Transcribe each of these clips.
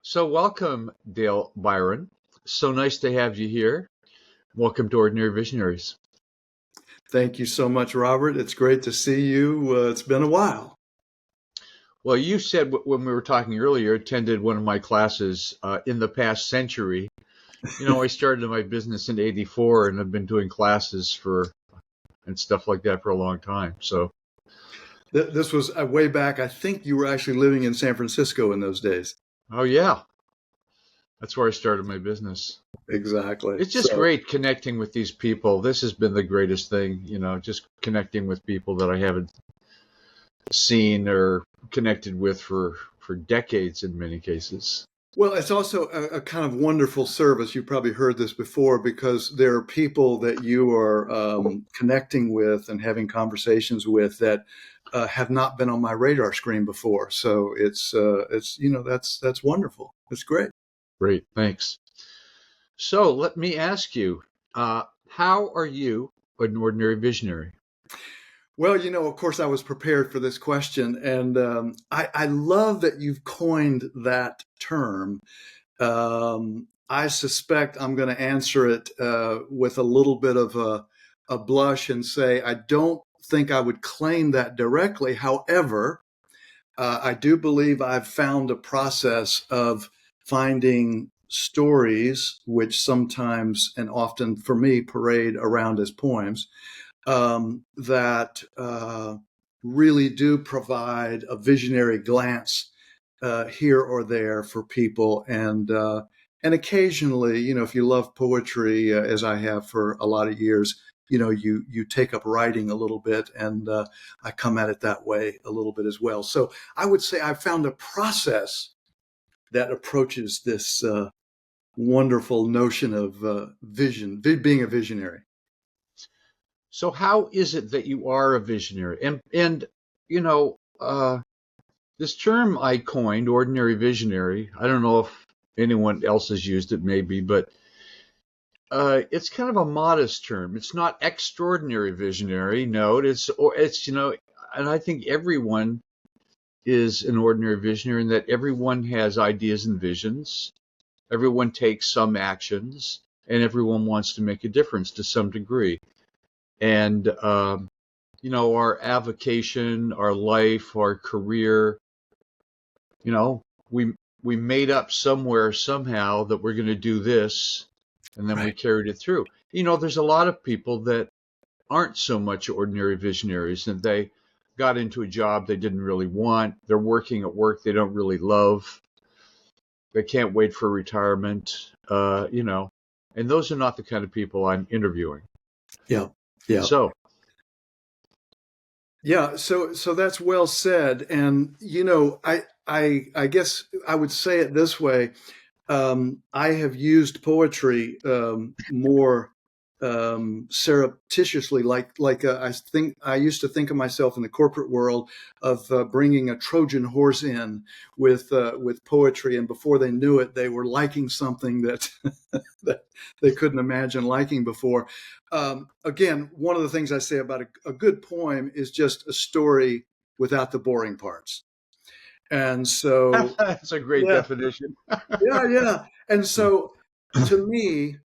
So welcome, Dale Byron. So nice to have you here. Welcome to Ordinary Visionaries. Thank you so much, Robert. It's great to see you. It's been a while. Well, you said when we were talking earlier, attended one of my classes in the past century. I started my business in '84 and I've been doing classes and stuff like that for a long time. So, This was way back. I think you were actually living in San Francisco in those days. oh yeah, that's where I started my business. Exactly. It's just So, great connecting with these people. This has been the greatest thing, just connecting with people that I haven't seen or connected with for decades in many cases. well, it's also a kind of wonderful service. You've probably heard this before because there are people that you are connecting with and having conversations with that have not been on my radar screen before. So that's wonderful. It's great. Great, thanks. So let me ask you, how are you an ordinary visionary? Well, of course, I was prepared for this question, and I love that you've coined that term. I suspect I'm going to answer it with a little bit of a blush and say I don't think I would claim that directly. However, I do believe I've found a process of finding stories, which sometimes and often for me parade around as poems that really do provide a visionary glance here or there for people, and occasionally, if you love poetry as I have for a lot of years, you take up writing a little bit, and I come at it that way a little bit as well. So I would say I found a process that approaches this wonderful notion of being a visionary. So how is it that you are a visionary? And you know, this term I coined, ordinary visionary, I don't know if anyone else has used it, maybe, but it's kind of a modest term. It's not extraordinary visionary. No, it's and I think everyone is an ordinary visionary in that everyone has ideas and visions. Everyone takes some actions, and everyone wants to make a difference to some degree. And our avocation, our life, our career, you know, we we made up somewhere somehow that we're going to do this, and then we Right. carried it through. There's a lot of people that aren't so much ordinary visionaries, and they got into a job they didn't really want. They're working at work they don't really love. They can't wait for retirement. And those are not the kind of people I'm interviewing. Yeah. Yeah. So, Yeah, so that's well said, and I guess I would say it this way: I have used poetry more surreptitiously, I think I used to think of myself in the corporate world of bringing a Trojan horse in with poetry, and before they knew it, they were liking something that that they couldn't imagine liking before. Again, one of the things I say about a good poem is just a story without the boring parts. And so, that's a great yeah, definition. yeah. And so, to me,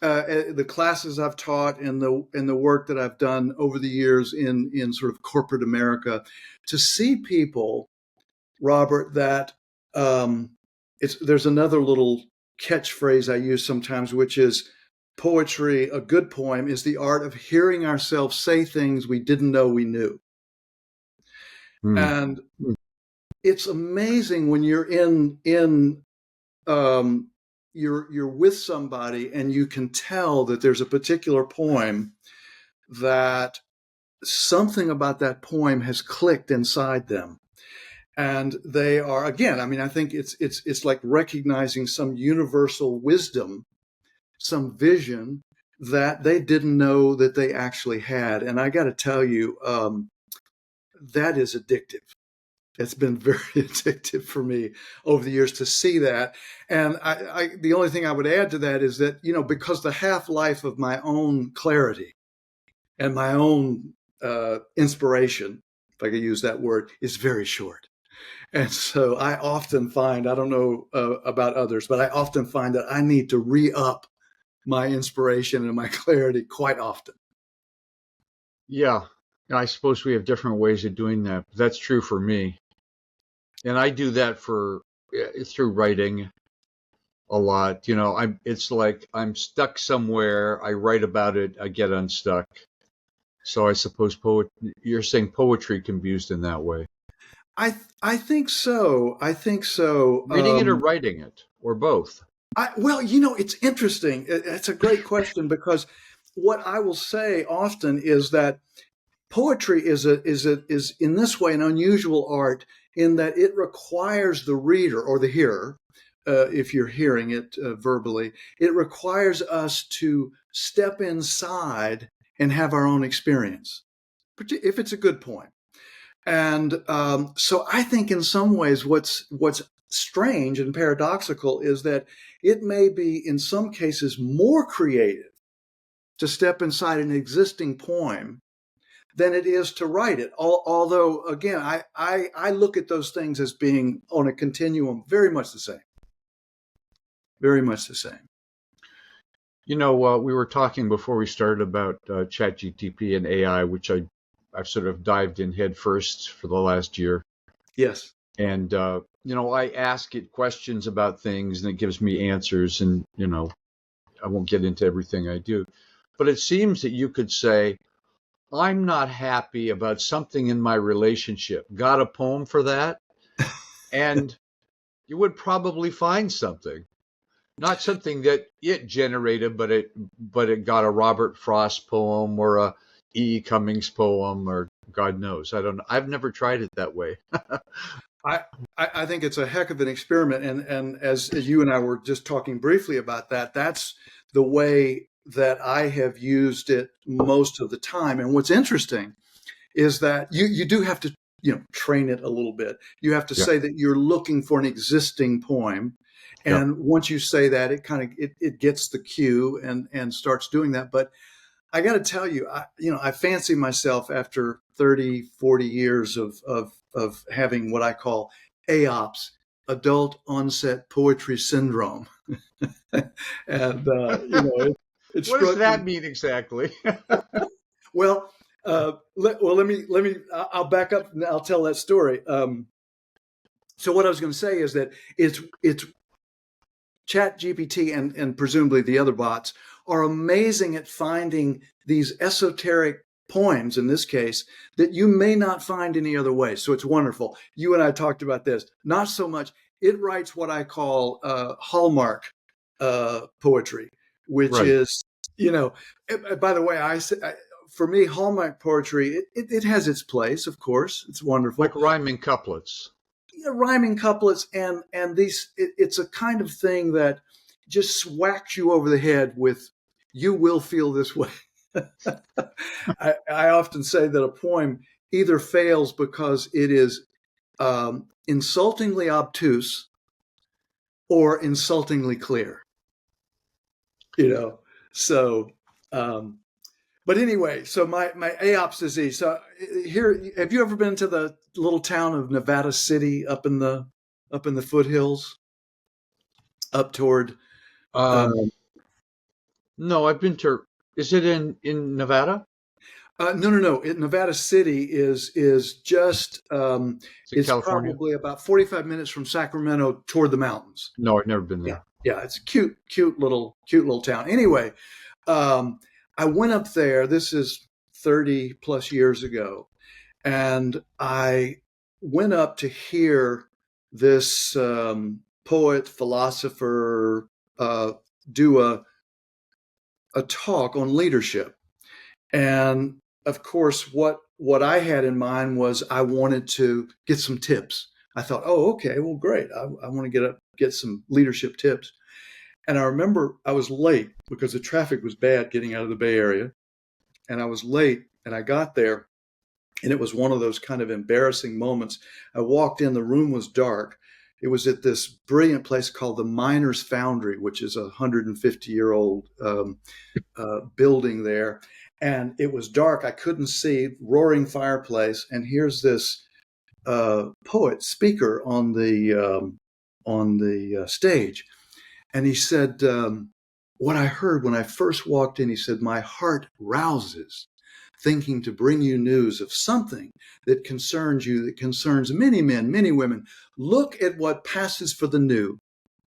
the classes I've taught and the work that I've done over the years in sort of corporate America, to see people, Robert, that there's another little catchphrase I use sometimes, which is poetry. A good poem is the art of hearing ourselves say things we didn't know we knew. Hmm. And it's amazing when you're in you're with somebody and you can tell that there's a particular poem that something about that poem has clicked inside them, and they are, again, I mean, I think it's like recognizing some universal wisdom, some vision that they didn't know that they actually had. And I got to tell you, that is addictive. It's been very addictive for me over the years to see that. And the only thing I would add to that is that, because the half life of my own clarity and my own inspiration, if I could use that word, is very short. And so I often find, I don't know about others, but I often find that I need to re-up my inspiration and my clarity quite often. Yeah, I suppose we have different ways of doing that. That's true for me, and I do that for through writing a lot. It's like I'm stuck somewhere. I write about it. I get unstuck. So I suppose you're saying poetry can be used in that way. I think so. I think so. Reading it or writing it, or both. Well, it's interesting. It's a great question because what I will say often is that poetry is in this way an unusual art in that it requires the reader or the hearer, if you're hearing it verbally, it requires us to step inside and have our own experience, if it's a good point. And so I think in some ways what's strange and paradoxical is that it may be in some cases more creative to step inside an existing poem than it is to write it. Although, again, I look at those things as being on a continuum, very much the same. Very much the same. We were talking before we started about ChatGPT and AI, which I've sort of dived in head first for the last year. Yes. And, I ask it questions about things and it gives me answers. And, I won't get into everything I do. But it seems that you could say, I'm not happy about something in my relationship. Got a poem for that? And you would probably find something. Not something that it generated, but it got a Robert Frost poem or a E. Cummings poem or God knows. I don't know. I've never tried it that way. I think it's a heck of an experiment. And as you and I were just talking briefly about that, that's the way that I have used it most of the time. And what's interesting is that you do have to, train it a little bit. You have to say that you're looking for an existing poem. And once you say that, it kind of, it gets the cue and starts doing that. But I got to tell you, I fancy myself after 30, 40 years of having what I call AOPS, adult onset poetry syndrome. And, it What does struck that me. mean exactly? Well, let me, I'll back up and I'll tell that story. So what I was going to say is that it's Chat GPT and presumably the other bots are amazing at finding these esoteric poems, in this case, that you may not find any other way. So it's wonderful. You and I talked about this. Not so much. It writes what I call Hallmark poetry, which Right. is, by the way, for me, Hallmark poetry, it has its place, of course. It's wonderful. Like rhyming couplets. Rhyming couplets and these it's a kind of thing that just whacks you over the head with you will feel this way. I often say that a poem either fails because it is insultingly obtuse or insultingly clear, so but anyway, so my AOPS disease. So here, have you ever been to the little town of Nevada City up in the foothills, up toward? Um, no, I've been to. Is it in Nevada? No. Nevada City is just Is it it's California? probably about 45 minutes from Sacramento toward the mountains. No, I've never been Yeah, there. yeah, it's a cute little town. Anyway, I went up there. This is 30 plus years ago. And I went up to hear this poet, philosopher do a talk on leadership. And of course, what I had in mind was I wanted to get some tips. I thought, oh, okay, well, great. I want to get some leadership tips. And I remember I was late because the traffic was bad getting out of the Bay Area. And I was late and I got there. And it was one of those kind of embarrassing moments. I walked in, the room was dark. It was at this brilliant place called the Miners Foundry, which is a 150-year-old building there. And it was dark. I couldn't see, roaring fireplace. And here's this poet speaker on the stage, and he said, "What I heard when I first walked in," he said, "my heart rouses, thinking to bring you news of something that concerns you, that concerns many men, many women. Look at what passes for the new.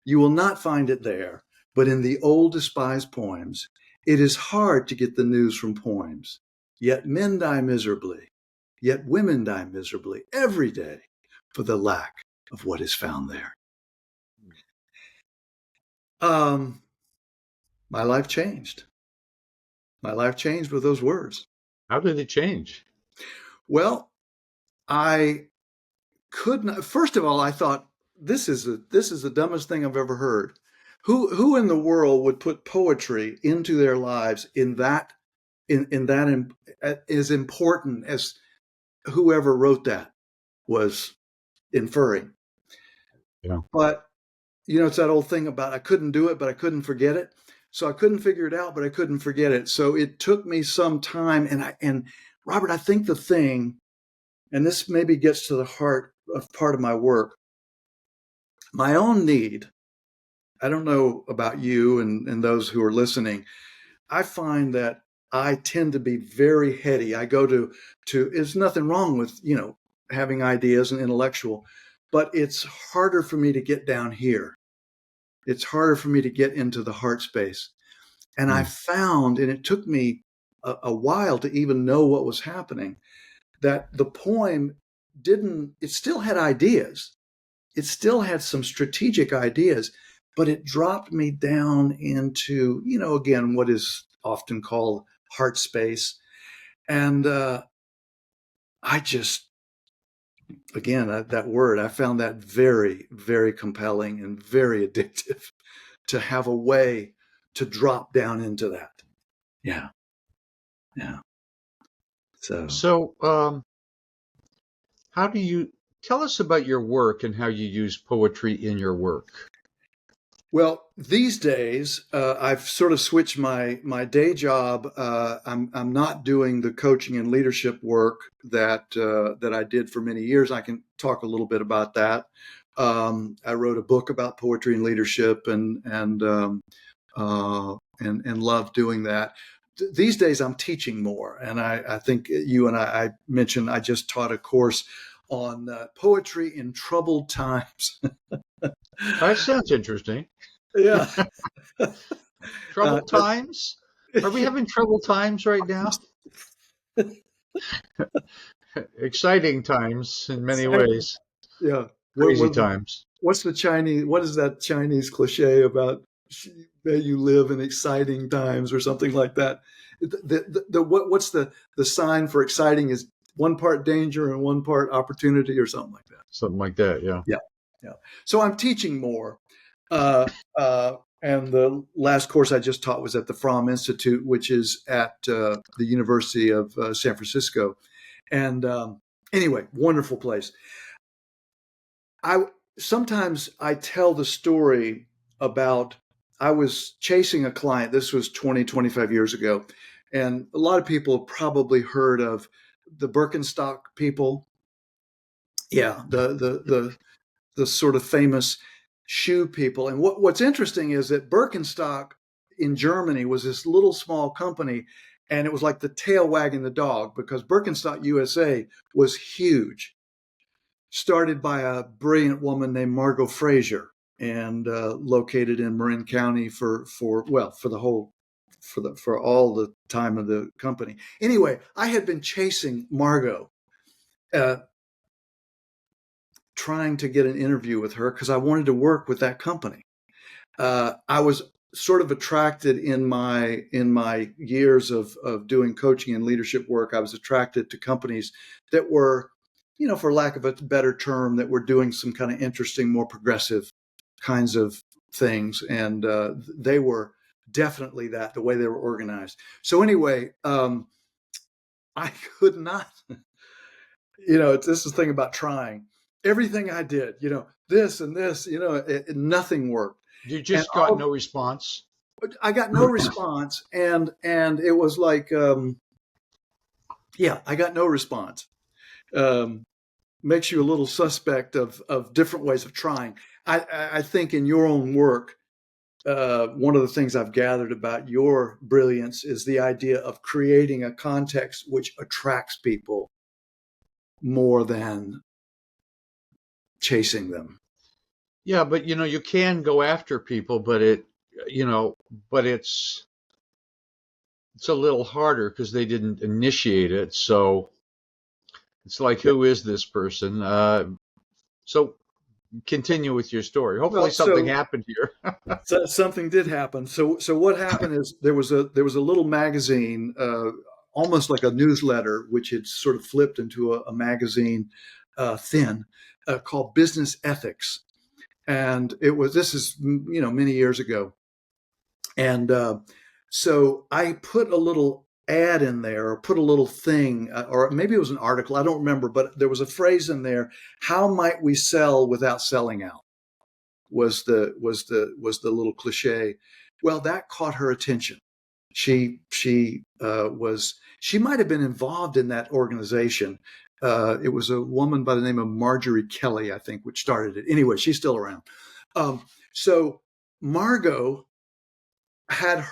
You will not find it there, but in the old despised poems. It is hard to get the news from poems. Yet men die miserably, yet women die miserably every day for the lack of what is found there." My life changed. My life changed with those words. How did it change? Well, I could not. First of all, I thought this is the dumbest thing I've ever heard. Who in the world would put poetry into their lives in that as important as whoever wrote that was inferring? Yeah. But it's that old thing about I couldn't do it, but I couldn't forget it. So I couldn't figure it out, but I couldn't forget it. So it took me some time. And Robert, I think the thing, and this maybe gets to the heart of part of my work, my own need. I don't know about you and those who are listening. I find that I tend to be very heady. I go to there's nothing wrong with, having ideas and intellectual, but it's harder for me to get down here. It's harder for me to get into the heart space. And I found, and it took me a while to even know what was happening, that the poem it still had ideas. It still had some strategic ideas, but it dropped me down into, again, what is often called heart space. And I just, again, that word, I found that very, very compelling and very addictive to have a way to drop down into that. Yeah. Yeah. So, how do you tell us about your work and how you use poetry in your work? Well, these days, I've sort of switched my day job. I'm not doing the coaching and leadership work that I did for many years. I can talk a little bit about that. I wrote a book about poetry and leadership, and love doing that. These days, I'm teaching more, and I think you and I mentioned I just taught a course on poetry in troubled times. That sounds interesting. Yeah. Troubled times? Are we having troubled times right now? Exciting times in many ways. Yeah. Crazy times. What's the Chinese? What is that Chinese cliche about? May you live in exciting times, or something like that. What's the sign for exciting is one part danger and one part opportunity, or something like that. Something like that. Yeah. Yeah. Yeah. So I'm teaching more. And the last course I just taught was at the Fromm Institute, which is at the University of San Francisco. And anyway, wonderful place. Sometimes I tell the story about I was chasing a client. This was 20, 25 years ago. And a lot of people have probably heard of the Birkenstock people. Yeah, the sort of famous shoe people. And what's interesting is that Birkenstock in Germany was this little small company, and it was like the tail wagging the dog, because Birkenstock USA was huge, started by a brilliant woman named Margot Fraser, and located in Marin County for all the time of the company. Anyway, I had been chasing Margot, trying to get an interview with her because I wanted to work with that company. I was sort of attracted in my years of doing coaching and leadership work. I was attracted to companies that were, for lack of a better term, that were doing some kind of interesting, more progressive kinds of things. And they were definitely that, the way they were organized. So anyway, I could not, this is the thing about trying. Everything I did, this and this, nothing worked. You just got no response? I got no response. And it was like, I got no response. makes you a little suspect of different ways of trying. I think in your own work, one of the things I've gathered about your brilliance is the idea of creating a context which attracts people more than chasing them. Yeah, but you can go after people, but you know, but it's a little harder because they didn't initiate it. So it's like, Yeah. who is this person? So continue with your story. Hopefully Well, something happened here. so something did happen. So what happened is there was a little magazine, almost like a newsletter, which had sort of flipped into a magazine, thin, called Business Ethics, and this is many years ago, and so I put a little ad in there, or put a little thing, or maybe it was an article, I don't remember, but there was a phrase in there: how might we sell without selling out, was the little cliche. Well, that caught her attention. She might have been involved in that organization. It was a woman by the name of Marjorie Kelly, I think, which started it. Anyway, she's still around. So Margot had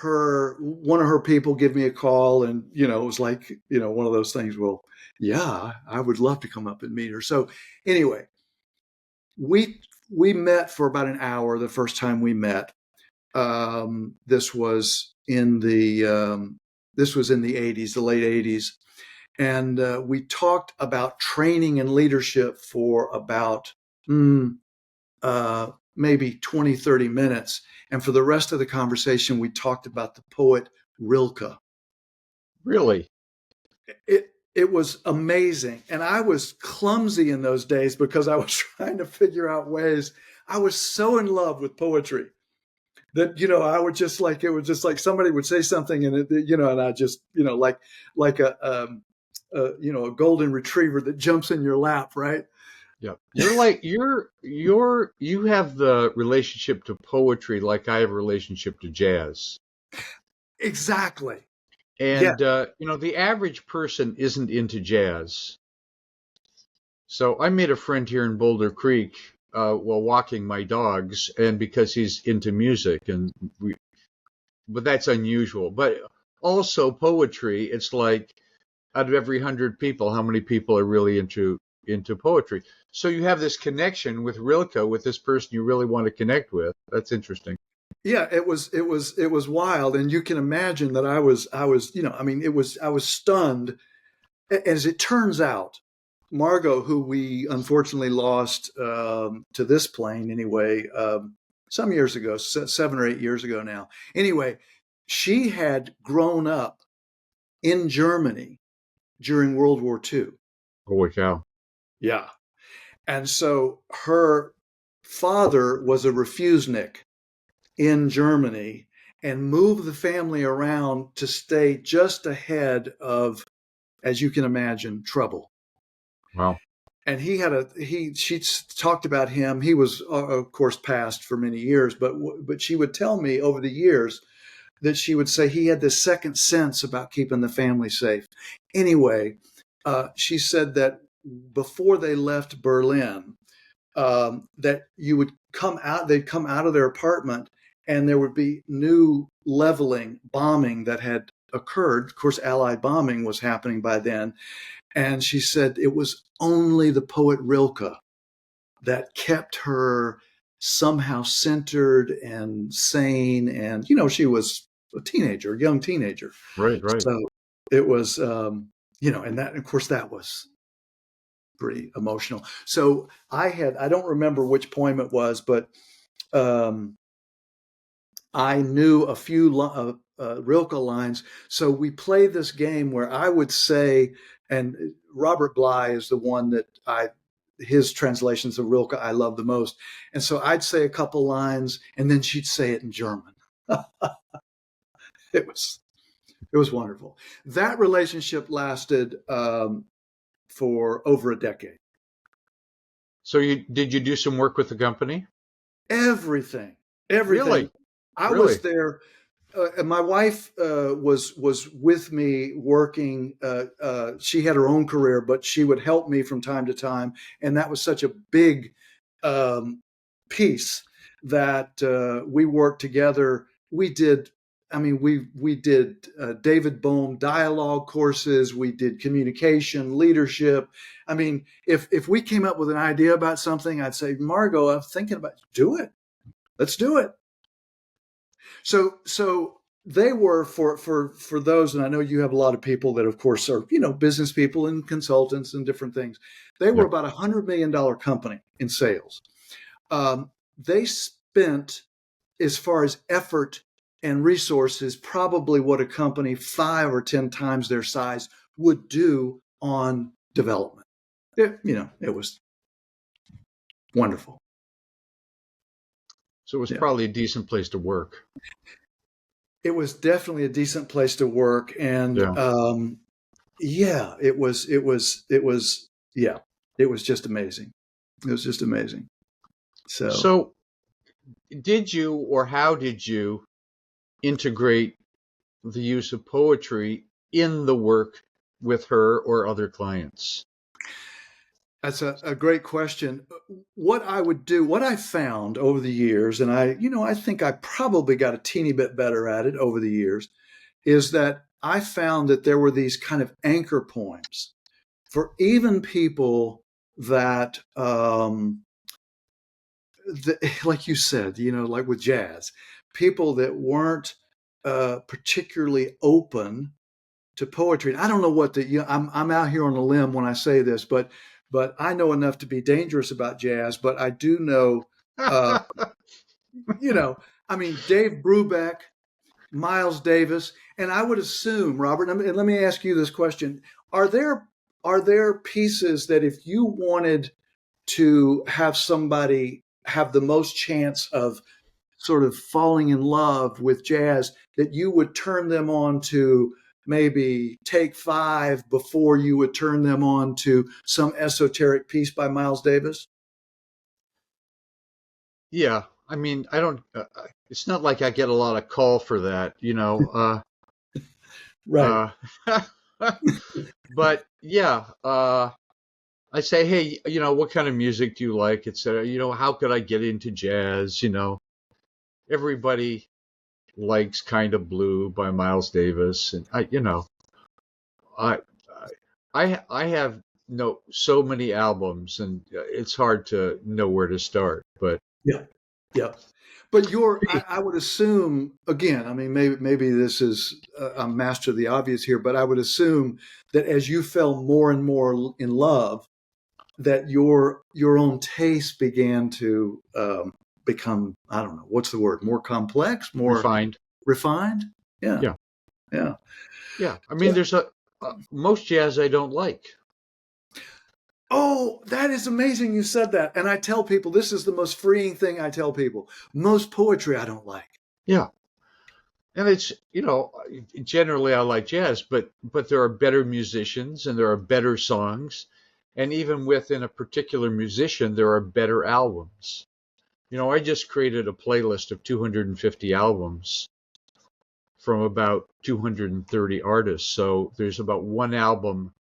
one of her people give me a call, and it was like, one of those things. Well, yeah, I would love to come up and meet her. So anyway, we met for about an hour the first time we met. This was in the 80s, the late 80s, and we talked about training and leadership for about maybe 20, 30 minutes. And for the rest of the conversation, we talked about the poet Rilke. Really? It was amazing. And I was clumsy in those days because I was trying to figure out ways. I was so in love with poetry that, I would just like, it was just like somebody would say something, and and I just, like a golden retriever that jumps in your lap, right? Yeah. You're like you have the relationship to poetry like I have a relationship to jazz. Exactly. Yeah. And the average person isn't into jazz. So I made a friend here in Boulder Creek while walking my dogs, and because he's into music, but that's unusual. But also poetry, it's like out of every 100 people, how many people are really into poetry? So you have this connection with Rilke, with this person you really want to connect with. That's interesting. Yeah, it was wild, and you can imagine that I was I was stunned. As it turns out, Margot, who we unfortunately lost to this plane anyway, some years ago, 7 or 8 years ago now. Anyway, she had grown up in Germany during World War II. Holy cow. Yeah, and so her father was a refusenik in Germany, and moved the family around to stay just ahead of, as you can imagine, trouble. Wow. And she talked about him. He was, of course, passed for many years, but she would tell me over the years that she would say he had this second sense about keeping the family safe. Anyway, she said that before they left Berlin, that they'd come out of their apartment, and there would be new bombing that had occurred. Of course, Allied bombing was happening by then. And she said it was only the poet Rilke that kept her somehow centered and sane. And, she was a young teenager. Right, right. So it was, and that, of course, that was pretty emotional. So I don't remember which poem it was, but I knew a few Rilke lines. So we played this game where I would say, and Robert Bly is the one that his translations of Rilke I love the most. And so I'd say a couple lines, and then she'd say it in German. It was wonderful. That relationship lasted for over a decade. So did you do some work with the company? Everything. Really? I Really? was there. My wife was with me working. She had her own career, but she would help me from time to time, and that was such a big um, piece that we worked together. We did. I mean, we did David Bohm dialogue courses. We did communication, leadership. I mean, if we came up with an idea about something, I'd say, Margot, I'm thinking about do it. Let's do it. So they were for those, and I know you have a lot of people that, of course, are business people and consultants and different things. They were Yeah. about $100 million company in sales. They spent, as far as effort and resources, probably what a company 5 or 10 times their size would do on development. It was wonderful. So it was Yeah. probably a decent place to work. It was definitely a decent place to work, and Yeah. yeah, yeah, it was just amazing. It was just amazing. So So did you or how did you integrate the use of poetry in the work with her or other clients? that's a great question. What I would do, what I found over the years, and I think I probably got a teeny bit better at it over the years, is that I found that there were these kind of anchor poems for even people that like you said, like with jazz, people that weren't particularly open to poetry. And I don't know what I'm out here on a limb when I say this, but I know enough to be dangerous about jazz. But I do know, uh, you know, I mean, Dave Brubeck, Miles Davis, and I would assume, Robert. And let me ask you this question: Are there pieces that if you wanted to have somebody have the most chance of sort of falling in love with jazz, that you would turn them on to maybe Take Five before you would turn them on to some esoteric piece by Miles Davis? Yeah. I mean, I don't, it's not like I get a lot of call for that, Right. uh, but yeah, I say, hey, what kind of music do you like? Etc. How could I get into jazz? Everybody likes Kind of Blue by Miles Davis. And I, I have so many albums and it's hard to know where to start, but Yeah. Yeah. But I would assume, again, I mean, maybe this is a master of the obvious here, but I would assume that as you fell more and more in love, that your own taste began to become, I don't know, what's the word, more complex, more refined. refined. Yeah. Yeah. Yeah. Yeah. I mean, So, there's most jazz I don't like. oh, that is amazing you said that. And I tell people, this is the most freeing thing I tell people. Most poetry I don't like. Yeah. And it's, generally I like jazz, but there are better musicians and there are better songs. And even within a particular musician, there are better albums. I just created a playlist of 250 albums from about 230 artists. So there's about one album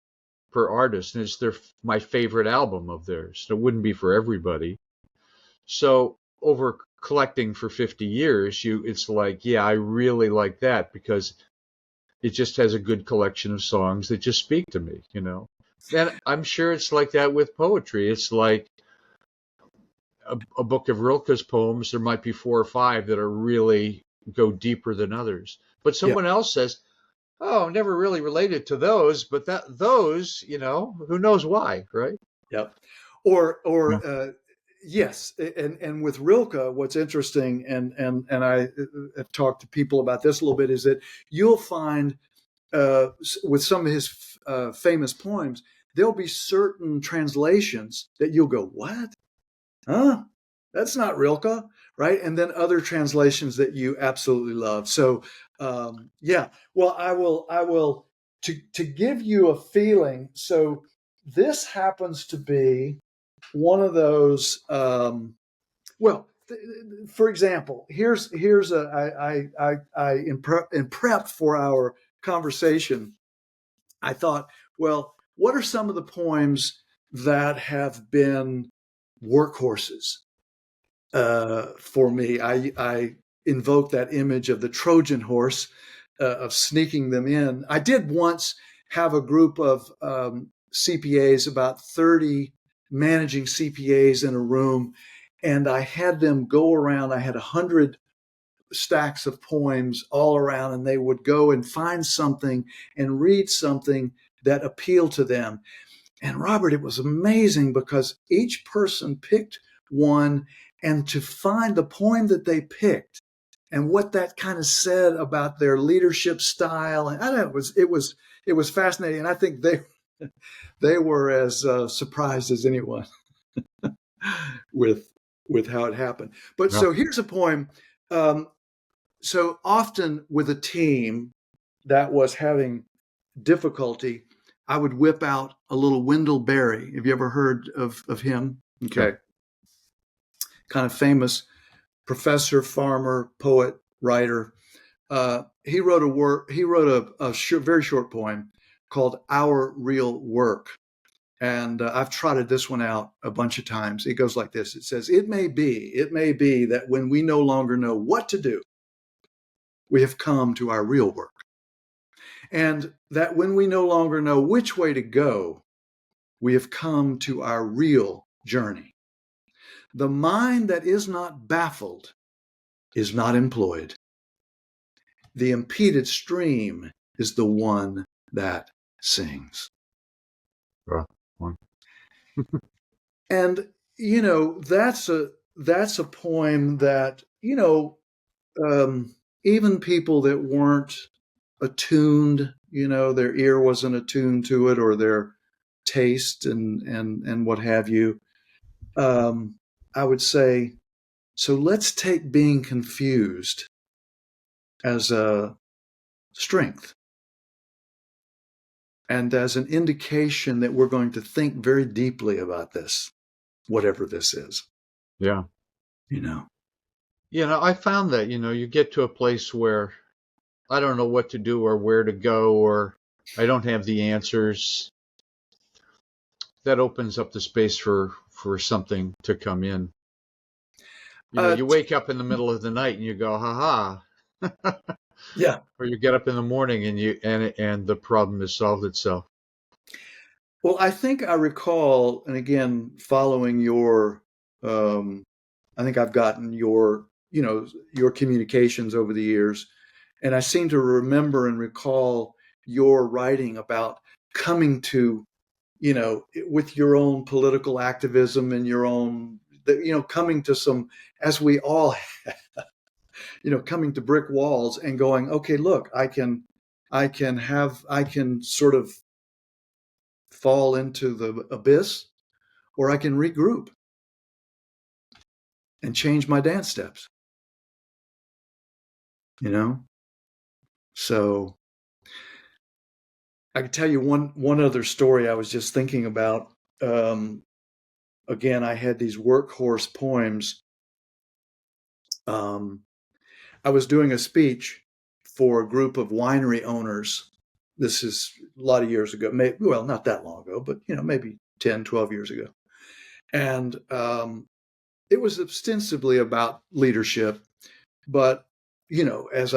per artist, and it's my favorite album of theirs. It wouldn't be for everybody. So over collecting for 50 years, it's like, yeah, I really like that because it just has a good collection of songs that just speak to me. And I'm sure it's like that with poetry. It's like a book of Rilke's poems, there might be 4 or 5 that are really go deeper than others. But Yeah. someone else says, "Oh, never really related to those," but those, who knows why, right? Yeah. Or Yeah. yes, and with Rilke, what's interesting, and I have talked to people about this a little bit, is that you'll find with some of his famous poems, there'll be certain translations that you'll go, what? Huh? That's not Rilke, right? And then other translations that you absolutely love. So, yeah. Well, I will to give you a feeling. So, this happens to be one of those. Well, for example, here's in prep for our conversation, I thought, well, what are some of the poems that have been workhorses for me? I invoke that image of the Trojan horse, of sneaking them in. I did once have a group of CPAs, about 30 managing CPAs in a room, and I had them go around. I had 100 stacks of poems all around, and they would go and find something and read something that appealed to them. And Robert, it was amazing because each person picked one, and to find the poem that they picked and what that kind of said about their leadership style, and I don't know, it was fascinating. And I think they were as surprised as anyone with how it happened. But Yeah. so here's a poem. So often with a team that was having difficulty, I would whip out a little Wendell Berry. Have you ever heard of him? Okay. Yeah. Kind of famous professor, farmer, poet, writer. He wrote a very short poem called Our Real Work. And I've trotted this one out a bunch of times. It goes like this. It says, it may be that when we no longer know what to do, we have come to our real work. And that when we no longer know which way to go, we have come to our real journey. The mind that is not baffled is not employed. The impeded stream is the one that sings. One. And, that's a poem that, even people that weren't attuned, their ear wasn't attuned to it, or their taste and what have you. I would say, so let's take being confused as a strength and as an indication that we're going to think very deeply about this, whatever this is. Yeah. I found that, you get to a place where I don't know what to do or where to go, or I don't have the answers. That opens up the space for something to come in. You wake up in the middle of the night and you go, ha ha. Yeah. Or you get up in the morning and the problem has solved itself. Well, I think I recall, and again, following your, I think I've gotten your communications over the years, and I seem to remember and recall your writing about coming to, with your own political activism and your own, coming to some, as we all have, coming to brick walls and going, okay, look, I can sort of fall into the abyss, or I can regroup and change my dance steps. So I could tell you one other story I was just thinking about. Again, I had these workhorse poems. I was doing a speech for a group of winery owners. This is a lot of years ago. Well, not that long ago, but maybe 10, 12 years ago. And it was ostensibly about leadership, but as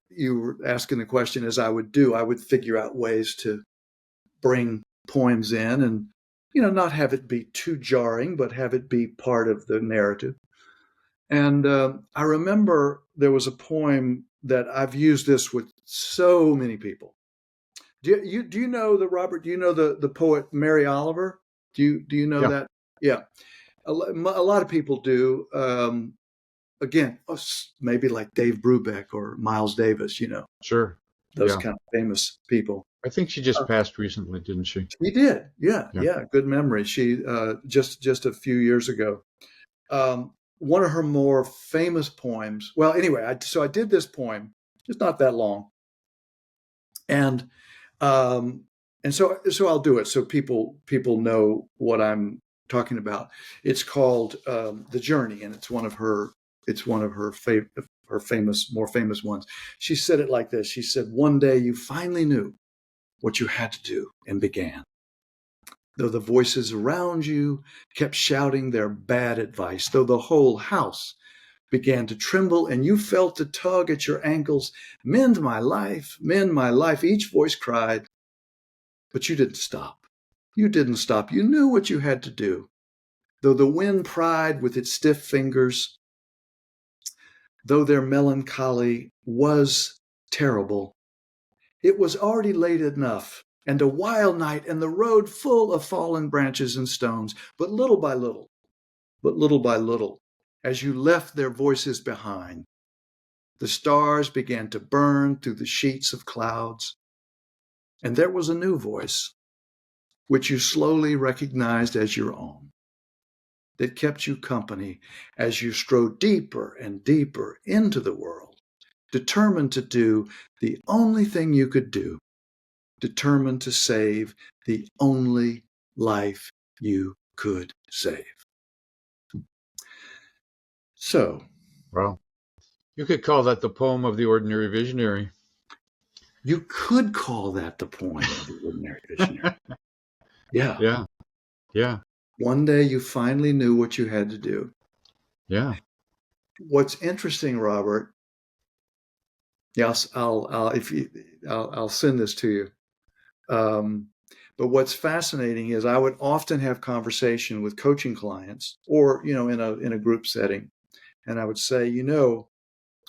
you were asking the question, as I would figure out ways to bring poems in and, not have it be too jarring, but have it be part of the narrative. And I remember there was a poem that I've used this with so many people. Do you know Robert? Do you know the poet Mary Oliver? Do you know that? Yeah, a lot of people do. Again, maybe like Dave Brubeck or Miles Davis. Sure. Those kind of famous people. I think she just passed recently, didn't she? She did. Yeah. Good memory. She just a few years ago. One of her more famous poems. Well, anyway, I did this poem. It's not that long, and so I'll do it so people know what I'm talking about. It's called The Journey, and it's one of her It's one of her more famous ones. She said it like this. She said, "One day you finally knew what you had to do and began. Though the voices around you kept shouting their bad advice, though the whole house began to tremble and you felt the tug at your ankles, mend my life, mend my life," each voice cried, but you didn't stop. You didn't stop. You knew what you had to do. Though the wind pried with its stiff fingers, though their melancholy was terrible, it was already late enough, and a wild night, and the road full of fallen branches and stones. But little by little, as you left their voices behind, the stars began to burn through the sheets of clouds, and there was a new voice, which you slowly recognized as your own, that kept you company as you strode deeper and deeper into the world, determined to do the only thing you could do, determined to save the only life you could save. So, Well, you could call that the poem of the ordinary visionary. you could call that the poem of the ordinary visionary. Yeah. Yeah. Yeah. One day you finally knew what you had to do. Yeah. What's interesting, Robert, yes, I'll send this to you. But what's fascinating is I would often have conversation with coaching clients, or in a group setting, and I would say,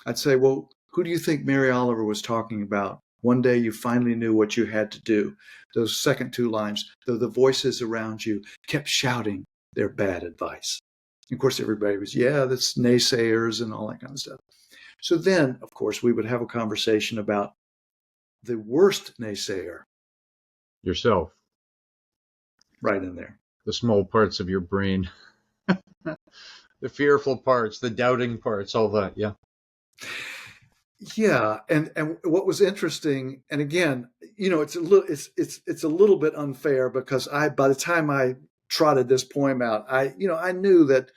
I'd say, well, who do you think Mary Oliver was talking about? One day you finally knew what you had to do. Those second two lines, though the voices around you kept shouting their bad advice. Of course, everybody was, yeah, that's naysayers and all that kind of stuff. So then, of course, we would have a conversation about the worst naysayer. Yourself. Right in there. The small parts of your brain. The fearful parts, the doubting parts, all that. Yeah. Yeah, and what was interesting, and again, it's a little bit unfair because by the time I trotted this poem out, I knew that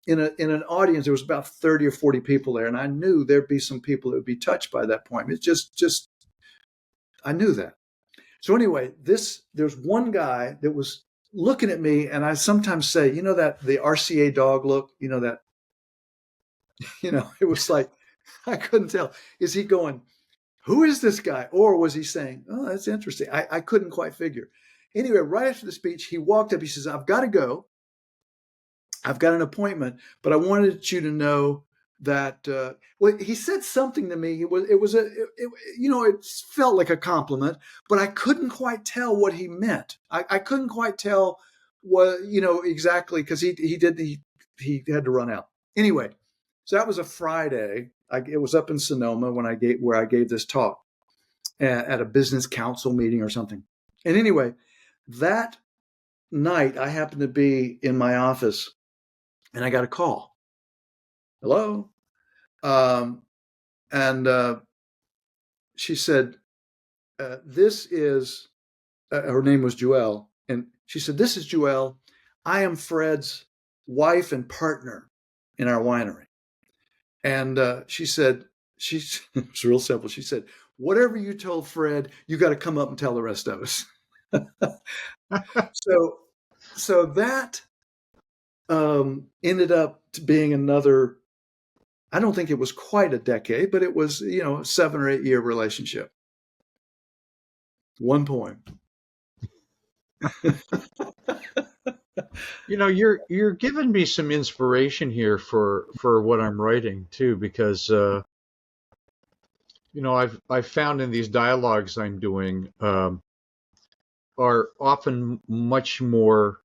in an audience there was about 30 or 40 people there, and I knew there'd be some people that would be touched by that poem. It's just I knew that. So anyway, there's one guy that was looking at me, and I sometimes say, that the RCA dog look, that, it was like, I couldn't tell. Is he going, who is this guy? Or was he saying, oh, that's interesting. I couldn't quite figure. Anyway, right after the speech, he walked up. He says, I've got to go. I've got an appointment, but I wanted you to know that, he said something to me. It felt like a compliment, but I couldn't quite tell what he meant. I couldn't quite tell what, exactly, because he had to run out. Anyway, so that was a Friday. It was up in Sonoma where I gave this talk at a business council meeting or something. And anyway, that night I happened to be in my office and I got a call. Hello? And she said, this is, her name was Joelle. And she said, this is Joelle. I am Fred's wife and partner in our winery. And she said, it was real simple. She said, whatever you told Fred, you got to come up and tell the rest of us. So that ended up being another, I don't think it was quite a decade, but it was, a 7 or 8 year relationship. One poem. You're giving me some inspiration here for what I'm writing too, because I've found in these dialogues I'm doing are often much more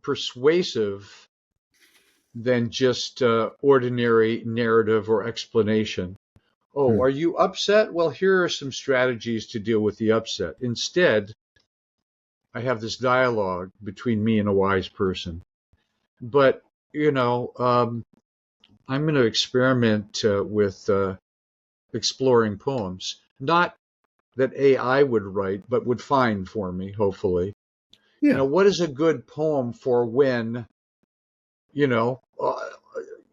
persuasive than just ordinary narrative or explanation. Oh, are you upset? Well, here are some strategies to deal with the upset. Instead, I have this dialogue between me and a wise person. But, I'm going to experiment with exploring poems. Not that AI would write, but would find for me, hopefully. Yeah. What is a good poem for when,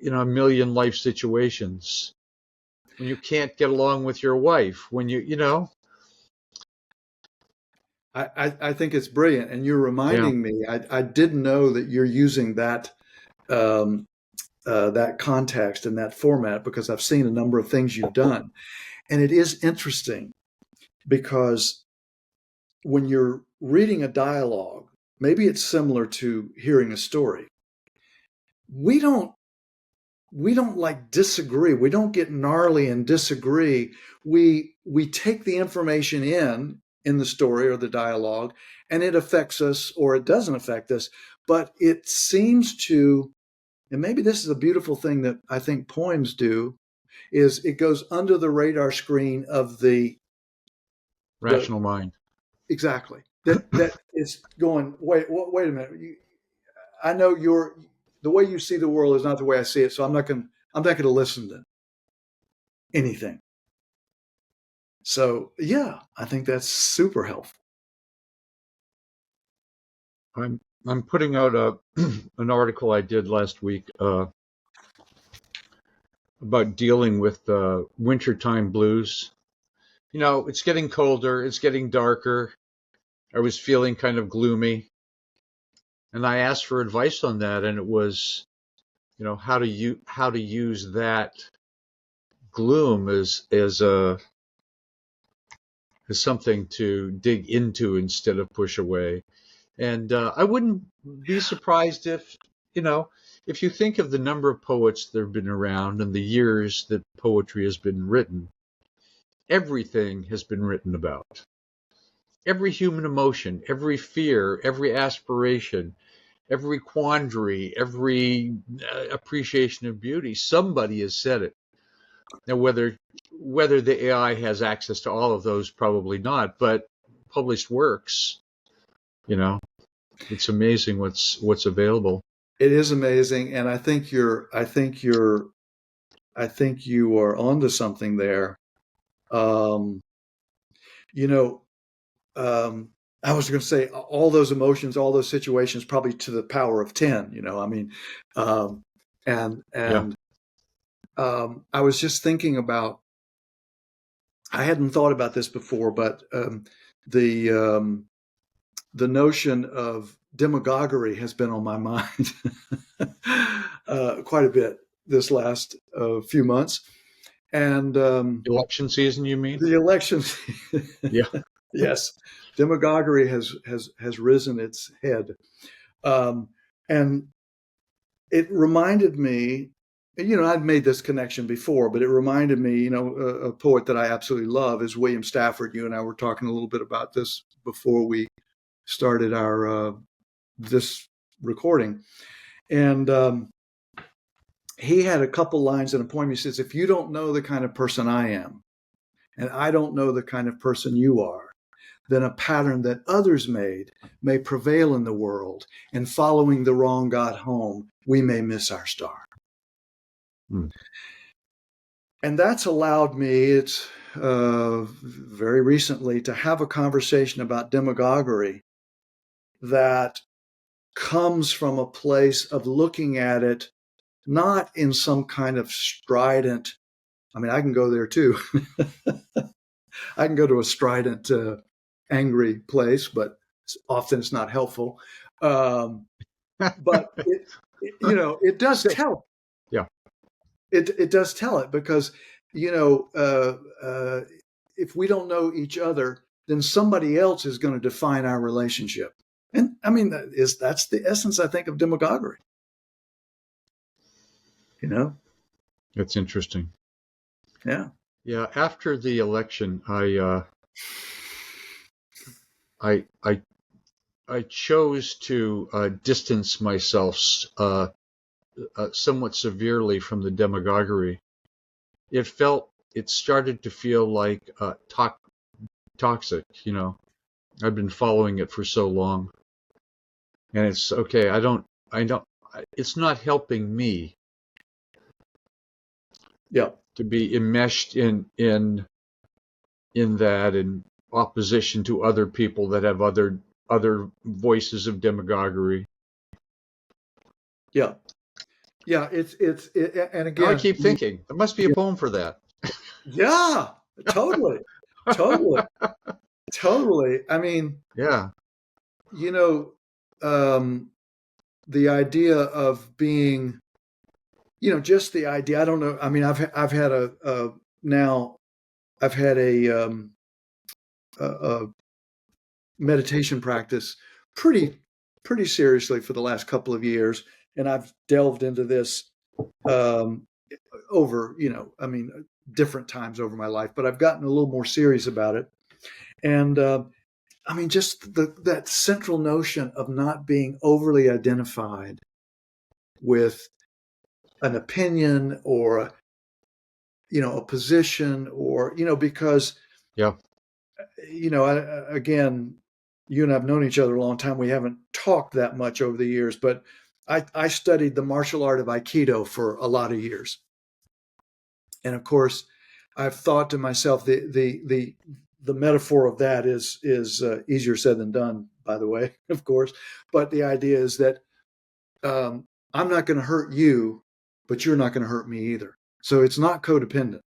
a million life situations, when you can't get along with your wife, when I think it's brilliant, and you're yeah, reminding me. I didn't know that you're using um, that context and that format, because I've seen a number of things you've done, and it is interesting because when you're reading a dialogue, maybe it's similar to hearing a story. We don't like disagree. We don't get gnarly and disagree. We take the information in the story or the dialogue, and it affects us or it doesn't affect us. But it seems to, and maybe this is a beautiful thing that I think poems do, is it goes under the radar screen of the rational mind. exactly that is going. Wait a minute. I know the way you see the world is not the way I see it, so I'm not going to listen to anything. So yeah, I think that's super helpful. I'm putting out an article I did last week about dealing with wintertime blues. It's getting colder, it's getting darker. I was feeling kind of gloomy, and I asked for advice on that, and it was, how to use that gloom as something to dig into instead of push away. And I wouldn't be surprised if you think of the number of poets that have been around and the years that poetry has been written, everything has been written about. Every human emotion, every fear, every aspiration, every quandary, every appreciation of beauty, somebody has said it. Now, whether the AI has access to all of those, probably not, but published works, you know, it's amazing what's available. It is amazing, and I think you are onto something there. Um, you know, I was going to say all those emotions, all those situations, probably to the power of 10. I mean, um, and Yeah. I was just thinking about. I hadn't thought about this before, but the um, the notion of demagoguery has been on my mind quite a bit this last few months, and Election season, you mean? the elections. Yeah. Yes, demagoguery has risen its head, um, and it reminded me. I'd made this connection before, but it reminded me. A poet that I absolutely love is William Stafford. You and I were talking a little bit about this before we started our this recording, and he had a couple lines in a poem. He says, "If you don't know the kind of person I am, and I don't know the kind of person you are, then a pattern that others made may prevail in the world, and following the wrong God home, we may miss our star." Hmm. And that's allowed me, it's very recently, to have a conversation about demagoguery that comes from a place of looking at it not in some kind of strident. I mean, I can go there too. I can go to a strident, angry place, but often it's not helpful. But it does tell. Yeah. It does tell it, because if we don't know each other, then somebody else is going to define our relationship. And I mean, that's the essence, I think, of demagoguery. You know? That's interesting. Yeah. Yeah. After the election, I chose to distance myself somewhat severely from the demagoguery. It started to feel like toxic. I've been following it for so long, and it's okay. It's not helping me Yeah. to be enmeshed in that, in opposition to other people that have other voices of demagoguery. Yeah. Yeah, and Now I again, keep thinking there must be a poem for that. yeah, totally, totally, totally. I mean, Yeah. you know, um, the idea of being, just the idea. I don't know. I mean, I've had now I've had a meditation practice pretty pretty seriously for the last couple of years, and I've delved into this um, over, I mean, different times over my life, but I've gotten a little more serious about it. And I mean, just that central notion of not being overly identified with an opinion or a position, or because Yeah. again, you and I've known each other a long time. We haven't talked that much over the years, but I studied the martial art of Aikido for a lot of years, and of course, I've thought to myself, the metaphor of that is easier said than done, by the way, of course. But the idea is that I'm not going to hurt you, but you're not going to hurt me either. So it's not codependent,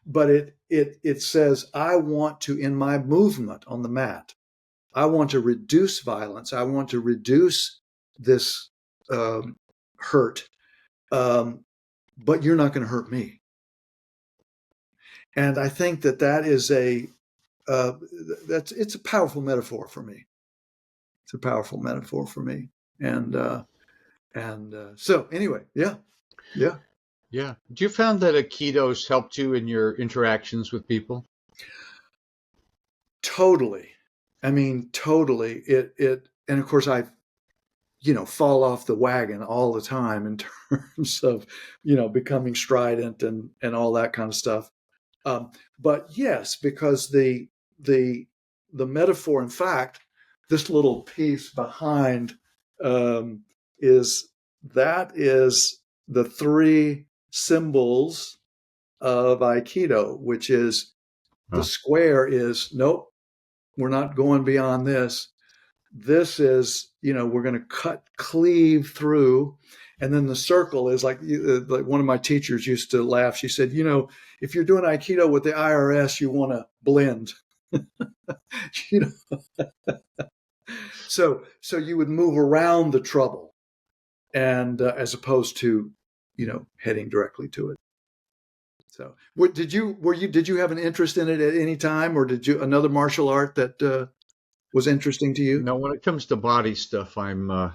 but it says I want to, in my movement on the mat, I want to reduce violence. I want to reduce this hurt, but you're not going to hurt me. And I think that is it's a powerful metaphor for me. It's a powerful metaphor for me. And so anyway, yeah, yeah, Yeah. Do you found that Aikido's helped you in your interactions with people? totally. I mean, totally. And of course I fall off the wagon all the time in terms of becoming strident and all that kind of stuff. But yes, because the metaphor, in fact, this little piece behind um, is the three symbols of Aikido, which is the Huh. square is nope, we're not going beyond this. This is, we're going to cleave through. And then the circle is like one of my teachers used to laugh. She said, if you're doing Aikido with the IRS, you want to blend. you know, so you would move around the trouble, and as opposed to, heading directly to it. So, did you have an interest in it at any time, or did you another martial art that was interesting to you? No, when it comes to body stuff, I'm not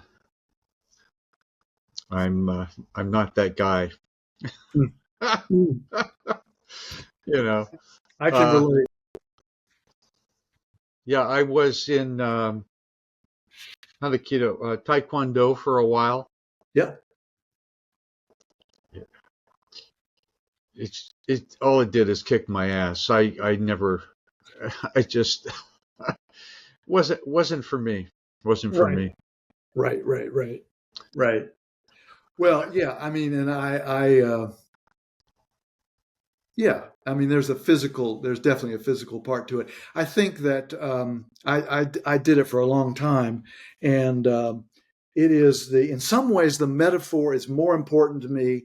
that guy. Mm. You know. I can Uh, relate. yeah, I was in not Aikido, Taekwondo for a while. Yeah. It all it did is kick my ass. I never I just wasn't for me. Wasn't for Right. me. Right. Right. Right. Right. Well, yeah. I mean, and yeah. I mean, there's definitely a physical part to it. I think that I did it for a long time, and it is in some ways, the metaphor is more important to me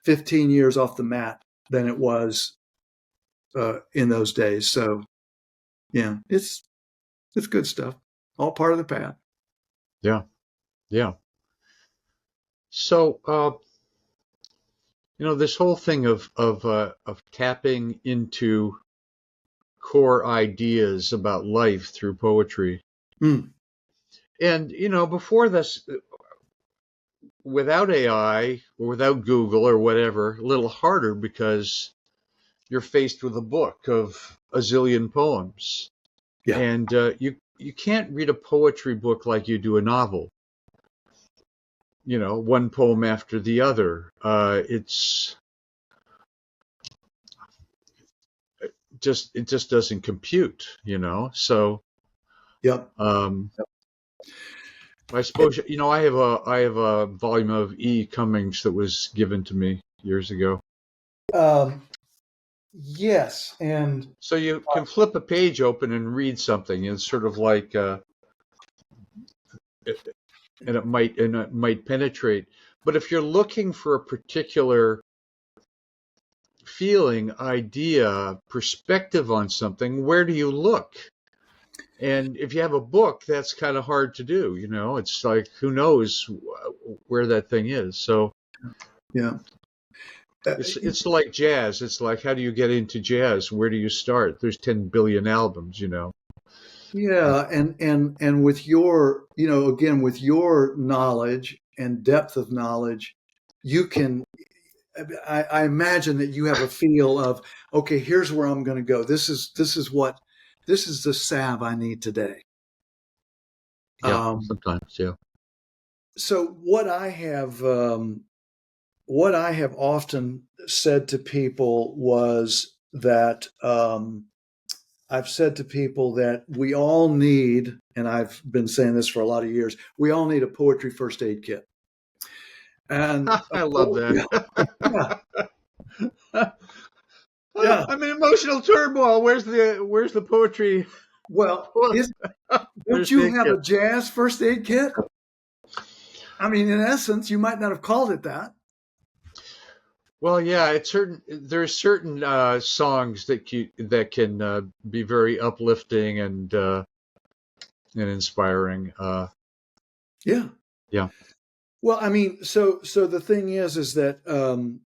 15 years off the mat than it was in those days. So yeah, it's good stuff. All part of the path. Yeah. Yeah. So this whole thing of tapping into core ideas about life through poetry. Mm. And before this, without AI or without Google or whatever, a little harder because you're faced with a book of a zillion poems, Yeah. and you can't read a poetry book like you do a novel. One poem after the other. It just doesn't compute. So Yep. I suppose I have a volume of E. Cummings that was given to me years ago. Um, yes, and So you can flip a page open and read something. It's sort of like, and it might penetrate. But if you're looking for a particular feeling, idea, perspective on something, where do you look? And if you have a book, that's kind of hard to do. It's like, who knows where that thing is. So Yeah. Uh, it's like jazz. It's like, how do you get into jazz? Where do you start? There's 10 billion albums. yeah, and with your, again, with your knowledge and depth of knowledge, you can. I imagine that you have a feel of, okay, here's where I'm going to go. This is the salve I need today. Yeah, Um, sometimes, yeah. so what I have often said to people was that I've said to people that we all need, and I've been saying this for a lot of years, we all need a poetry first aid kit. And I love yeah, that. yeah, yeah. I'm in emotional turmoil. Where's the poetry? Well, don't First you aid have kit. a jazz first aid kit? I mean, in essence, you might not have called it that. Well, yeah, there's certain songs that can be very uplifting and inspiring. Yeah. Yeah. Well, I mean, so the thing is that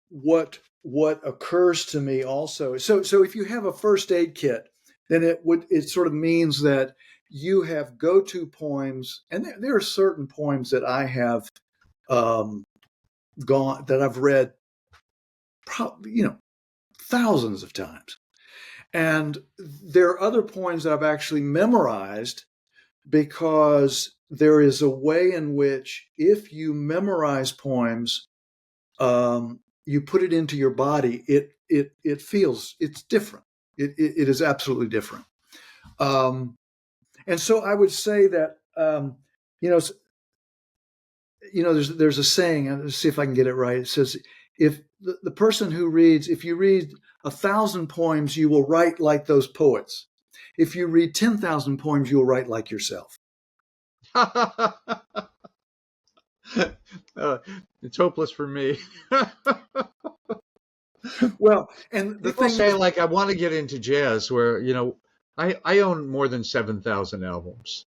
what occurs to me also. So if you have a first aid kit, then it sort of means that you have go-to poems, and there are certain poems that I have um, gone that I've read, probably thousands of times, and there are other poems that I've actually memorized because there is a way in which if you memorize poems, you put it into your body, it feels it's different. It is absolutely different. Um, and so I would say that you know there's a saying. Let's see if I can get it right. It says if the person who reads, if you read 1,000 poems, you will write like those poets. If you read 10,000 poems, you'll write like yourself. uh, it's hopeless for me. Well, and the People thing say, is, like, I want to get into jazz, where I own more than 7,000 albums.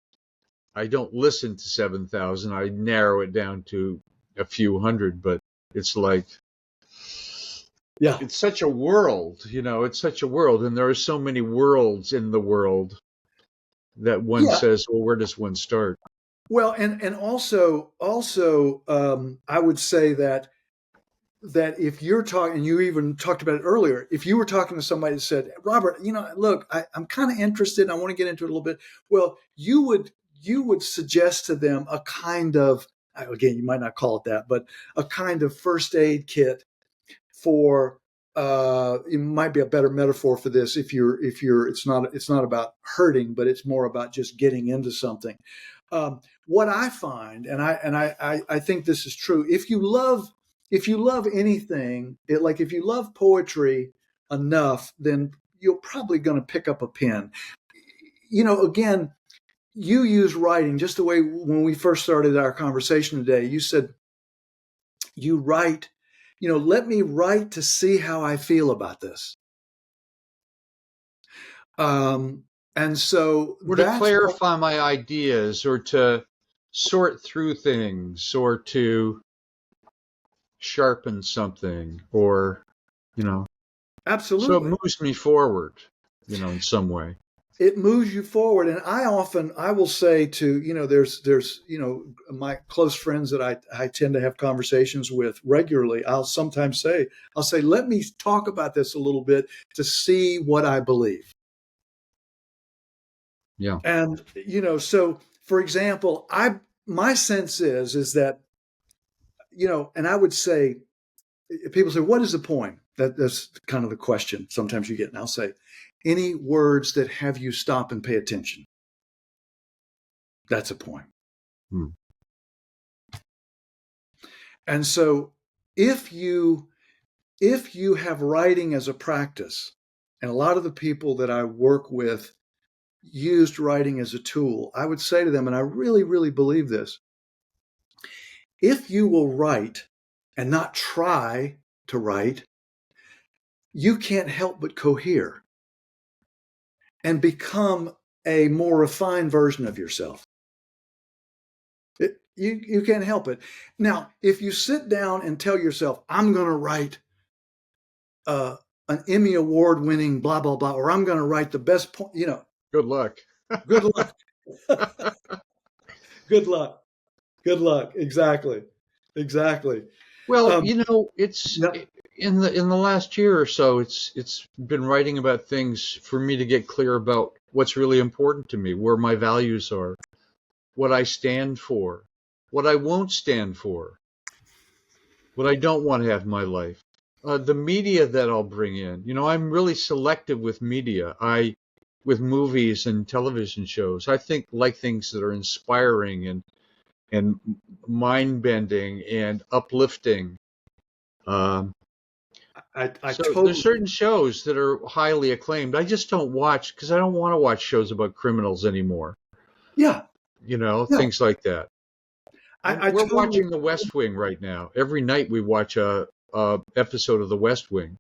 I don't listen to 7,000. I narrow it down to a few hundred, but it's like yeah, it's such a world. It's such a world, and there are so many worlds in the world that one yeah. says, well, where does one start? Well, and also, I would say that if you're talking, and you even talked about it earlier, if you were talking to somebody that said, Robert, look, I'm kind of interested, I want to get into it a little bit. Well, you would suggest to them a kind of, again, you might not call it that, but a kind of first aid kit for, it might be a better metaphor for this it's not about hurting, but it's more about just getting into something. What I find, and I think this is true, if you love anything, like if you love poetry enough, then you're probably going to pick up a pen. Again, you use writing just the way when we first started our conversation today. You said you write, let me write to see how I feel about this. Um, and so Or to that's what, clarify my ideas, or to sort through things, or to sharpen something, or, you know, so it absolutely. moves me forward, in some way. It moves you forward. And I will say to, there's my close friends that I tend to have conversations with regularly. I'll say, let me talk about this a little bit to see what I believe. Yeah. And, so for example, my sense is that, and I would say, people say, what is the point? That's kind of the question sometimes you get. And I'll say, any words that have you stop and pay attention. That's a point. Hmm. And so if you have writing as a practice, and a lot of the people that I work with used writing as a tool, I would say to them, and I really, really believe this, if you will write and not try to write, you can't help but cohere and become a more refined version of yourself. You can't help it. Now, if you sit down and tell yourself, I'm going to write an Emmy Award winning blah, blah, blah, or I'm going to write the best point, Good luck. good luck. Good luck. Good luck. Exactly. Exactly. Well, Um, it's yep. in the last year or so, it's been writing about things for me to get clear about what's really important to me, where my values are, what I stand for, what I won't stand for, what I don't want to have in my life. The media that I'll bring in. I'm really selective with media. With movies and television shows. I like things that are inspiring and mind bending and uplifting. Um, I so there's totally, certain shows that are highly acclaimed. I just don't watch because I don't want to watch shows about criminals anymore. yeah, yeah. Things like that. I We're totally, watching The West Wing right now. Every night we watch a episode of The West Wing,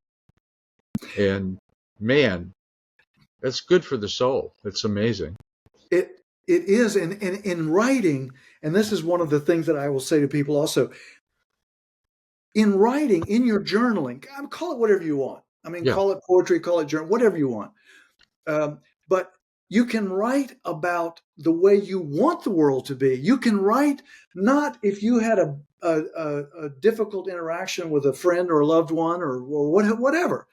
and man, that's good for the soul. It's amazing. it is. And in writing, and this is one of the things that I will say to people also, in writing, in your journaling, call it whatever you want. I mean, Yeah. call it poetry, call it journal, whatever you want. But you can write about the way you want the world to be. You can write not if you had a difficult interaction with a friend or a loved one or whatever.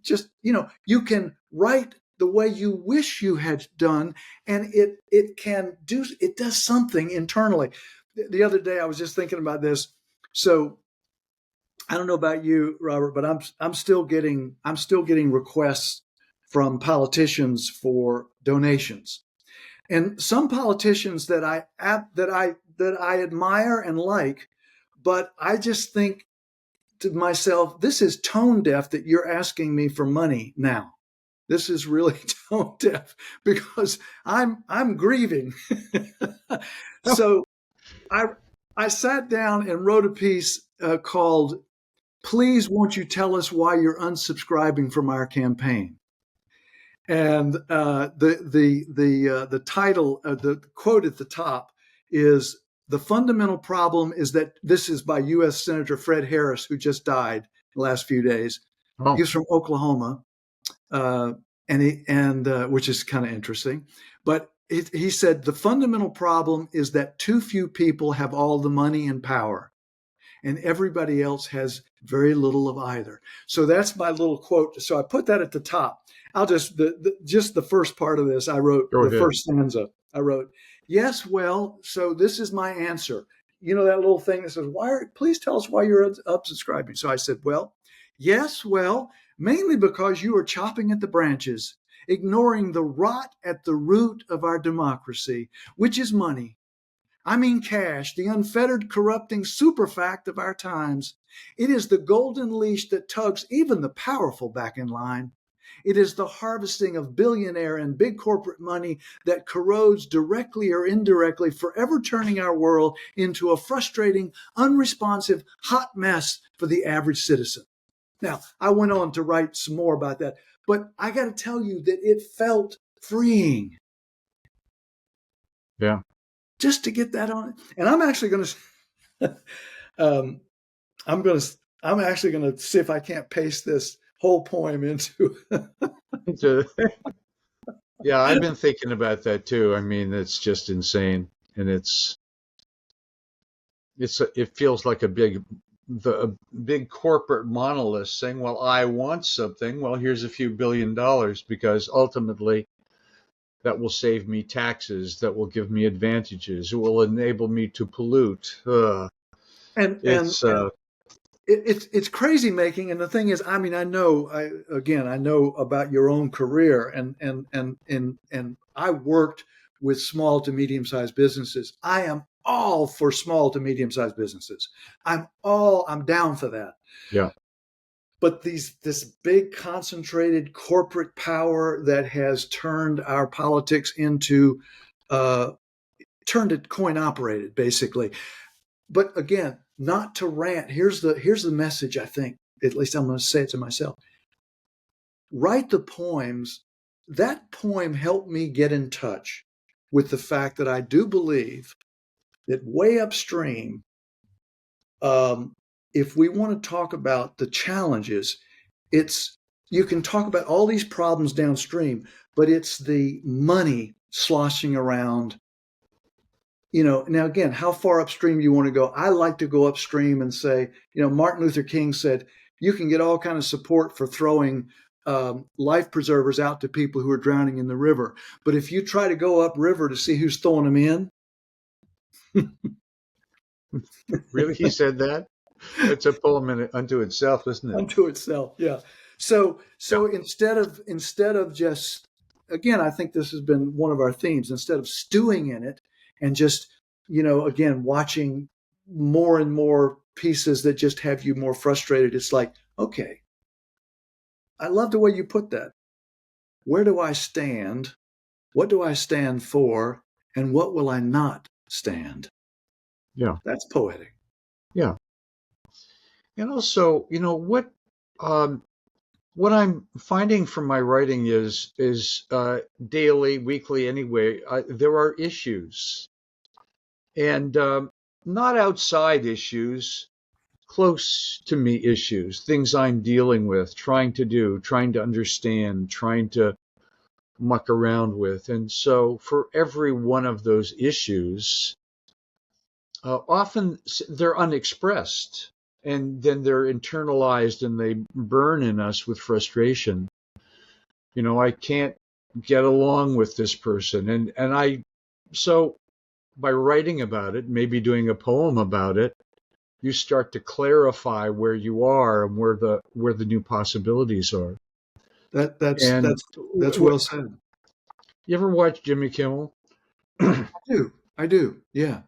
Just, you can write the way you wish you had done, and it does something internally. The other day I was just thinking about this. So I don't know about you, Robert, but I'm still getting requests from politicians for donations, and some politicians that I admire and like, but I just think to myself, this is tone deaf that you're asking me for money now. This is really tone deaf because I'm grieving. So I I sat down and wrote a piece called "Please Won't You Tell Us Why You're Unsubscribing from Our Campaign." And the title, the quote at the top is, "The fundamental problem is that," this is by U.S. Senator Fred Harris, who just died the last few days. Oh, He's from Oklahoma, uh, and which is kind of interesting. But he said the fundamental problem is that too few people have all the money and power, and everybody else has very little of either. So that's my little quote. So I put that at the top. I'll just the first part of this. I wrote go the ahead. first stanza. I wrote, "Yes, well, so this is my answer." That little thing that says, please tell us why you're unsubscribing." So I said, "Well, yes, well, mainly because you are chopping at the branches, ignoring the rot at the root of our democracy, which is money. I mean cash, the unfettered, corrupting superfact of our times. It is the golden leash that tugs even the powerful back in line. It is the harvesting of billionaire and big corporate money that corrodes directly or indirectly, forever turning our world into a frustrating, unresponsive, hot mess for the average citizen." Now, I went on to write some more about that, but I got to tell you that it felt freeing Yeah. just to get that on. And I'm actually going to um, I'm actually going to see if I can't paste this whole poem into. So, yeah, I've been thinking about that too. I mean, it's just insane, and it feels like a big corporate monolith saying, "Well, I want something. Well, here's a few $1 billion because ultimately that will save me taxes, that will give me advantages, it will enable me to pollute." and and It's and it's crazy making. And the thing is, I mean, I know about your own career, and I worked with small to medium sized businesses. I am all for small to medium sized businesses. I'm down for that. yeah, But this big concentrated corporate power that has turned our politics into, turned it coin operated, basically. But again, not to rant. Here's the message. I think, at least I'm going to say it to myself. Write the poems. That poem helped me get in touch with the fact that I do believe that way upstream, if we want to talk about the challenges, you can talk about all these problems downstream, but it's the money sloshing around. Now again, how far upstream do you want to go? I like to go upstream and say, Martin Luther King said, you can get all kind of support for throwing life preservers out to people who are drowning in the river. But if you try to go upriver to see who's throwing them in. Really? He said that? It's a poem unto itself, isn't it? Unto itself, yeah. So Yeah. instead of just, again, I think this has been one of our themes, instead of stewing in it and just, again, watching more and more pieces that just have you more frustrated, it's like, okay, I love the way you put that. Where do I stand? What do I stand for? And what will I not stand? Yeah. That's poetic. Yeah. And also, what I'm finding from my writing is daily, weekly, anyway. There are issues, and not outside issues, close to me issues, things I'm dealing with, trying to do, trying to understand, trying to muck around with. And so, for every one of those issues, often they're unexpressed, and then they're internalized and they burn in us with frustration. I can't get along with this person, so by writing about it, maybe doing a poem about it, you start to clarify where you are and where the new possibilities are. That's And well said. you ever watch Jimmy Kimmel? I do. Yeah.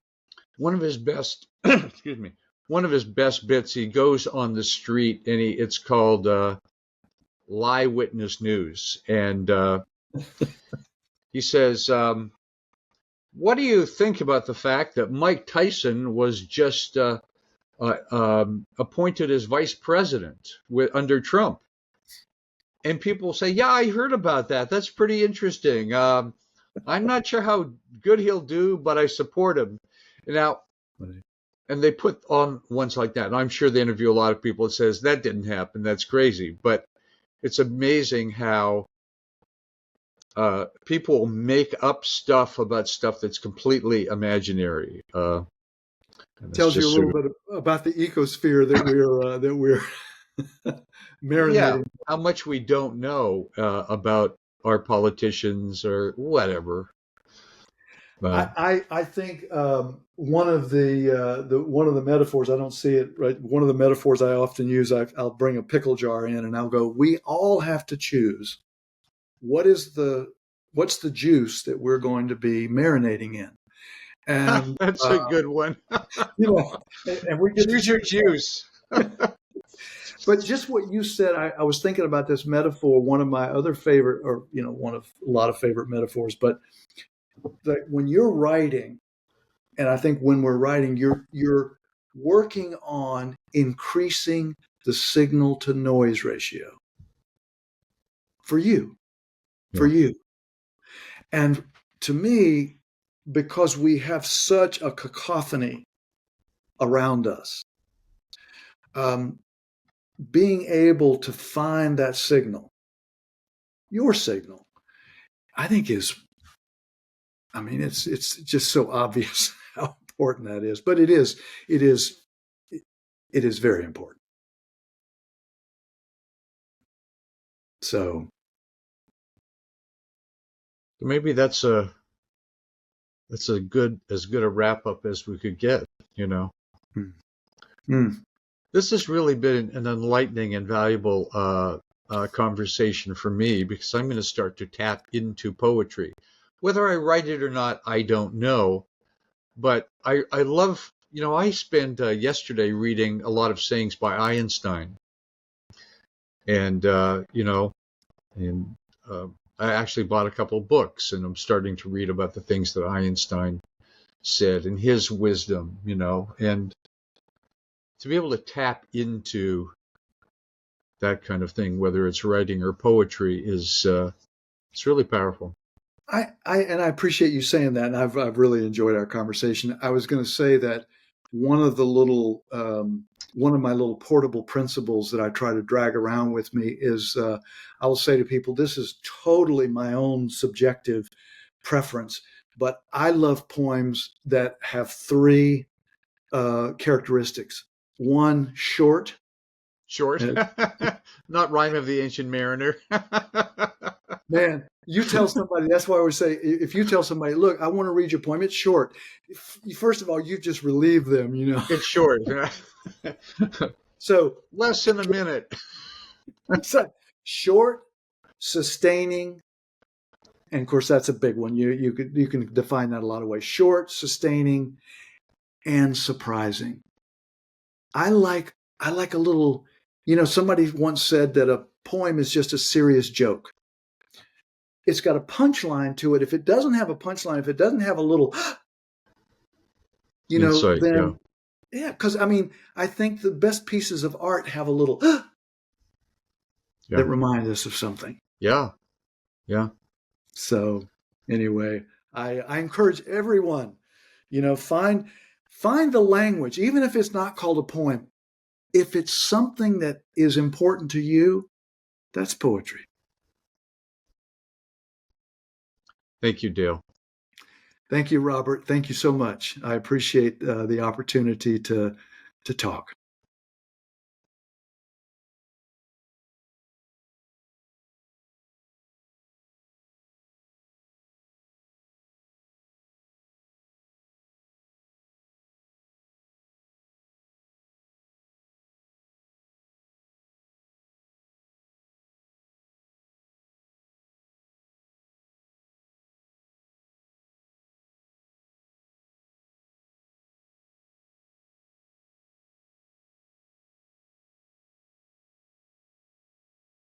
One of his best excuse me, one of his best bits, he goes on the street and it's called Lie Witness News. And he says, what do you think about the fact that Mike Tyson was just appointed as vice president under Trump? And people say, yeah, I heard about that. That's pretty interesting. I'm not sure how good he'll do, but I support him. Now, and they put on ones like that. And I'm sure they interview a lot of people that says that didn't happen. That's crazy. But it's amazing how people make up stuff about stuff that's completely imaginary. Tells you a little bit about the ecosphere that we're marinating. Yeah, how much we don't know about our politicians or whatever. I think one of the metaphors, I don't see it right. One of the metaphors I often use, I'll bring a pickle jar in and I'll go, we all have to choose what's the juice that we're going to be marinating in. And that's a good one. And we get choose your juice. But just what you said, I was thinking about this metaphor, one of my other favorite, or one of a lot of favorite metaphors, but when you're writing, and I think when we're writing, you're working on increasing the signal to noise ratio for you. And to me, because we have such a cacophony around us, being able to find that signal, your signal, I think it's just so obvious how important that is, but it is very important. So maybe that's as good a wrap up as we could get. This has really been an enlightening and valuable conversation for me, because I'm going to start to tap into poetry. Whether I write it or not, I don't know. But I love, I spent yesterday reading a lot of sayings by Einstein. And, I actually bought a couple of books, and I'm starting to read about the things that Einstein said and his wisdom, and to be able to tap into that kind of thing, whether it's writing or poetry, is it's really powerful. I appreciate you saying that, and I've really enjoyed our conversation. I was going to say that one of my little portable principles that I try to drag around with me is I will say to people, this is totally my own subjective preference, but I love poems that have three characteristics. One, short. Short, not Rhyme of the Ancient Mariner. Man, you tell somebody, that's why I always say, if you tell somebody, look, I want to read your poem, it's short. First of all, you just relieve them, It's short. So less than a minute. so short, sustaining, and of course that's a big one. You can define that a lot of ways. Short, sustaining, and surprising. I like a little, somebody once said that a poem is just a serious joke. It's got a punchline to it. If it doesn't have a punchline, if it doesn't have a little, Insight, then yeah, because I think the best pieces of art have a little that remind us of something. Yeah. So anyway, I encourage everyone, find the language, even if it's not called a poem. If it's something that is important to you, that's poetry. Thank you, Dale. Thank you, Robert. Thank you so much. I appreciate the opportunity to talk.